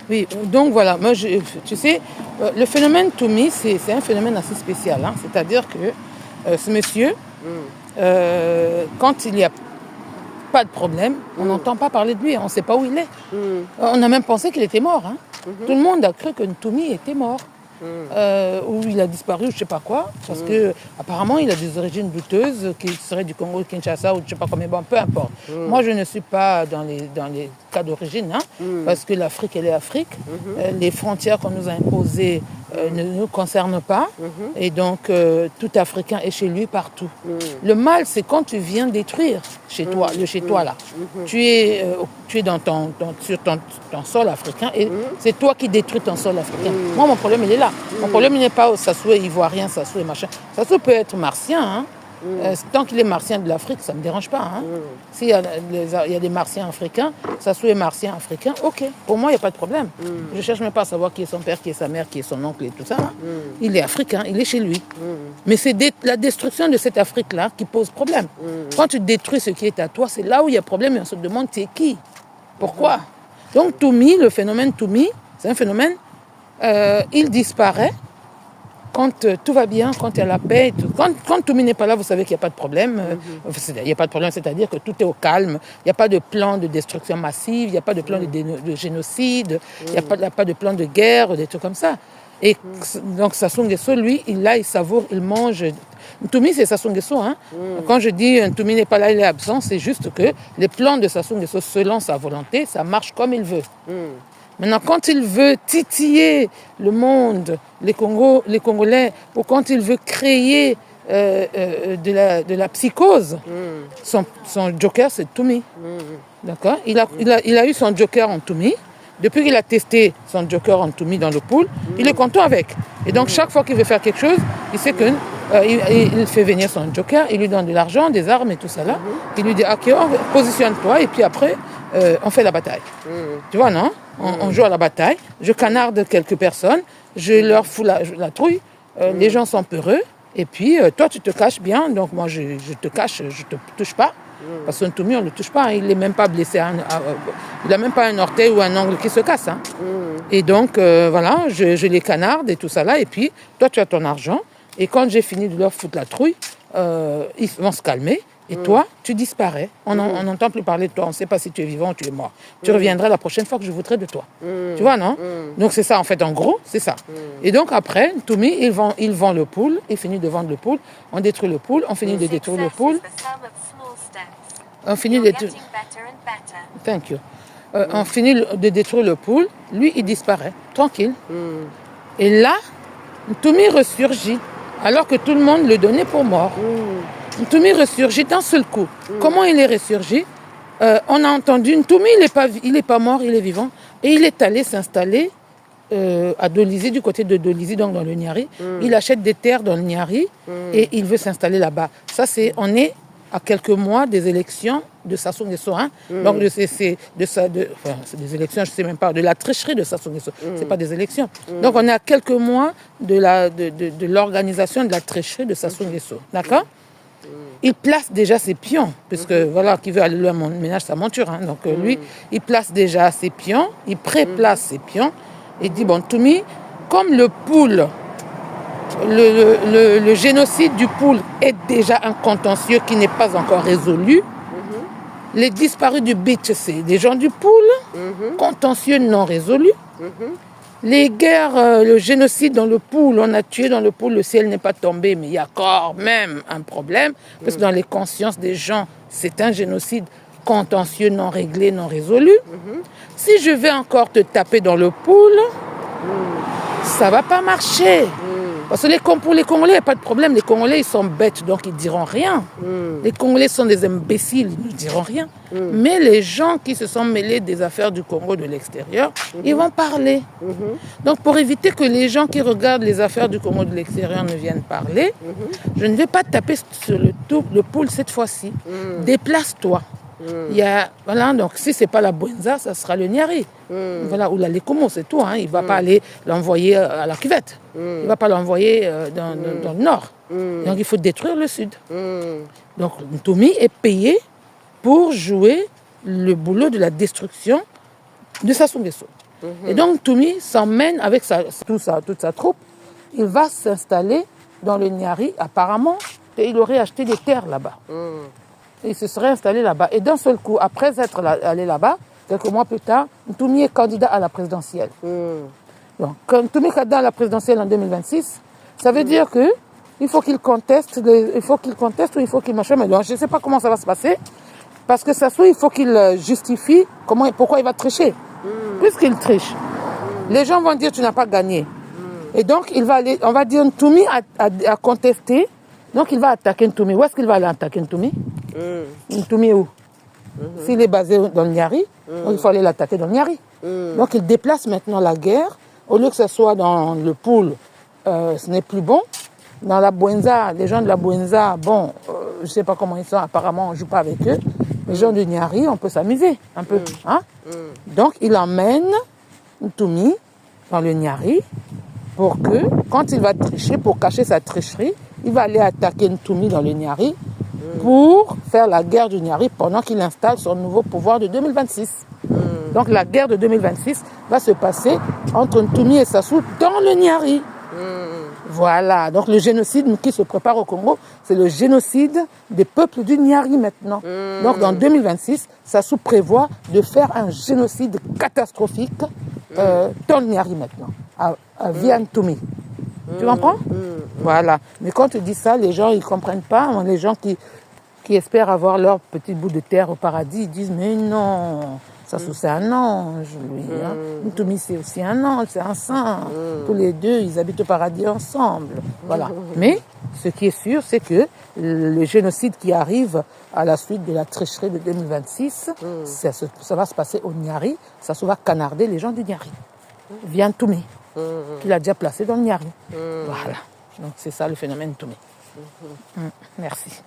Oui, donc voilà, moi, tu sais, le phénomène Toumi, c'est un phénomène assez spécial. Hein. C'est-à-dire que ce monsieur, quand il n'y a pas de problème, on n'entend pas parler de lui, on ne sait pas où il est. On a même pensé qu'il était mort. Hein. Tout le monde a cru que Toumi était mort. Ou il a disparu, je ne sais pas quoi, parce que apparemment il a des origines douteuses, qu'il serait du Congo, de Kinshasa ou je ne sais pas combien, bon, peu importe. Moi je ne suis pas dans les cas d'origine, hein, parce que l'Afrique elle est Afrique, les frontières qu'on nous a imposées ne nous concernent pas, et donc tout Africain est chez lui partout. Le mal c'est quand tu viens détruire chez toi, le chez toi là. Tu es sur ton sol africain et c'est toi qui détruis ton sol africain. Moi mon problème il est là. Mon problème il n'est pas au Sassou ivoirien, Sassou et machin. Sassou peut être martien, hein. Tant qu'il est martien de l'Afrique, ça ne me dérange pas. Hein. S'il y a des martiens africains, Sassou est martien africain, ok. Pour moi, il n'y a pas de problème. Je ne cherche même pas à savoir qui est son père, qui est sa mère, qui est son oncle et tout ça. Hein. Il est africain, il est chez lui. Mais c'est la destruction de cette Afrique-là qui pose problème. Quand tu détruis ce qui est à toi, c'est là où il y a problème et on se demande tu es qui. Pourquoi? Donc Toumi, le phénomène Toumi, c'est un phénomène, il disparaît quand tout va bien, quand il y a la paix. Quand Toumi n'est pas là, vous savez qu'il n'y a pas de problème. Il n'y a pas de problème, c'est-à-dire que tout est au calme. Il n'y a pas de plan de destruction massive, il n'y a pas de plan de génocide, il n'y a pas de plan de guerre, des trucs comme ça. Et donc Sassou Nguesso, lui, il savoure, il mange. Toumi, c'est Sassou Nguesso. Hein. Quand je dis Toumi n'est pas là, il est absent, c'est juste que les plans de Sassou Nguesso, selon sa volonté, ça marche comme il veut. Maintenant, quand il veut titiller le monde, les Congolais, ou quand il veut créer de la psychose, son joker, c'est Toumi. D'accord? Il a eu son joker en Toumi. Depuis qu'il a testé son joker en Toumi dans le pool, il est content avec. Et donc, chaque fois qu'il veut faire quelque chose, il sait que il fait venir son joker, il lui donne de l'argent, des armes et tout ça là. Il lui dit, ok, positionne-toi, et puis après, on fait la bataille. Tu vois, non? On joue à la bataille, je canarde quelques personnes, je leur fous la trouille, les gens sont peureux, et puis toi tu te caches bien, donc moi je te cache, je te touche pas, parce qu'un Toumi on ne le touche pas, hein, il n'est même pas blessé, il n'a même pas un orteil ou un ongle qui se casse. Hein. Et donc voilà, je les canarde et tout ça là, et puis toi tu as ton argent, et quand j'ai fini de leur foutre la trouille, ils vont se calmer. Et toi, tu disparais. On n'entend plus parler de toi. On ne sait pas si tu es vivant ou tu es mort. Tu reviendras la prochaine fois que je voudrais de toi. Tu vois, non? Donc c'est ça, en fait, en gros, c'est ça. Et donc après, Toumi, il vend le pool. Il finit de vendre le pool. On détruit le pool. On finit de détruire le pool. On finit de détruire... Thank you. On finit de détruire le pool. Lui, il disparaît. Tranquille. Et là, Toumi ressurgit. Alors que tout le monde le donnait pour mort. Toumi ressurgit d'un seul coup. Comment il est ressurgi? On a entendu, Toumi, il n'est pas mort, il est vivant. Et il est allé s'installer à Dolisie, du côté de Dolisie, donc dans le Niari. Il achète des terres dans le Niari et il veut s'installer là-bas. Ça, on est à quelques mois des élections de Sassou Nguesso. Hein. Donc, c'est des élections, je ne sais même pas, de la tricherie de Sassou Nguesso. Ce n'est pas des élections. Donc, on est à quelques mois de l'organisation de la tricherie de Sassou Nguesso. D'accord? Il place déjà ses pions, puisque voilà, qui veut aller loin ménage sa monture. Hein. Donc lui, il place déjà ses pions, il pré-place ses pions, et dit, bon, Toumi, comme le pool, le génocide du pool est déjà un contentieux qui n'est pas encore résolu, les disparus du beach, c'est des gens du pool, contentieux non résolu. Les guerres, le génocide dans le pool, on a tué dans le pool, le ciel n'est pas tombé, mais il y a quand même un problème, parce que dans les consciences des gens, c'est un génocide contentieux, non réglé, non résolu. Si je vais encore te taper dans le pool, ça ne va pas marcher. Parce que pour les Congolais, il n'y a pas de problème. Les Congolais, ils sont bêtes, donc ils ne diront rien. Les Congolais sont des imbéciles, ils ne diront rien. Mais les gens qui se sont mêlés des affaires du Congo de l'extérieur, ils vont parler. Donc pour éviter que les gens qui regardent les affaires du Congo de l'extérieur ne viennent parler, je ne vais pas taper sur le pool cette fois-ci. Déplace-toi. Voilà, donc si ce n'est pas la Bwenza, ça sera le Niari. Voilà, ou la Lekomo, c'est tout. Hein. Il ne va pas aller l'envoyer à la cuvette. Il ne va pas l'envoyer dans le nord. Donc il faut détruire le sud. Donc Toumi est payé pour jouer le boulot de la destruction de Sassou Nguesso. Et donc Toumi s'emmène avec toute sa troupe. Il va s'installer dans le Nyari, apparemment, et il aurait acheté des terres là-bas. Il se serait installé là-bas. Et d'un seul coup, après être allé là-bas, quelques mois plus tard, Toumi est candidat à la présidentielle. Donc, quand Toumi est candidat à la présidentielle en 2026, ça veut dire que il faut qu'il conteste, ou il faut qu'il machin. Mais donc, je ne sais pas comment ça va se passer, parce que ça soit, il faut qu'il justifie pourquoi il va tricher. Puisqu'il triche, les gens vont dire tu n'as pas gagné. Et donc, on va dire Toumi a contesté, donc il va attaquer Toumi. Où est-ce qu'il va aller attaquer Toumi? Toumi où? S'il est basé dans le Nyari, il faut aller l'attaquer dans le Nyari. Donc il déplace maintenant la guerre. Au lieu que ce soit dans le Poul, ce n'est plus bon. Dans la Bouenza, les gens de la Bouenza, bon, je ne sais pas comment ils sont, apparemment on ne joue pas avec eux. Les gens du Nyari, on peut s'amuser un peu. Hein? Donc il emmène Toumi dans le Nyari pour que, quand il va tricher, pour cacher sa tricherie, il va aller attaquer Toumi dans le Nyari pour faire la guerre du Nyari pendant qu'il installe son nouveau pouvoir de 2026. Donc la guerre de 2026 va se passer entre Toumi et Sassou dans le Nyari. Voilà, donc le génocide qui se prépare au Congo, c'est le génocide des peuples du Nyari maintenant. Donc en 2026, Sassou prévoit de faire un génocide catastrophique dans le Nyari maintenant, à Vian-Toumi. Tu comprends? Voilà. Mais quand tu dis ça, les gens ils ne comprennent pas. Les gens qui espèrent avoir leur petit bout de terre au paradis, ils disent mais non, Sassou c'est un ange, lui. Toumi c'est aussi un ange, c'est un saint. Tous les deux, ils habitent au paradis ensemble. Voilà. Mais ce qui est sûr, c'est que le génocide qui arrive à la suite de la tricherie de 2026, ça va se passer au Nyari. Sassou va canarder les gens du Nyari. Viens Toumi, qu'il a déjà placé dans le Nyari. Voilà. Donc c'est ça le phénomène Toumi. Merci.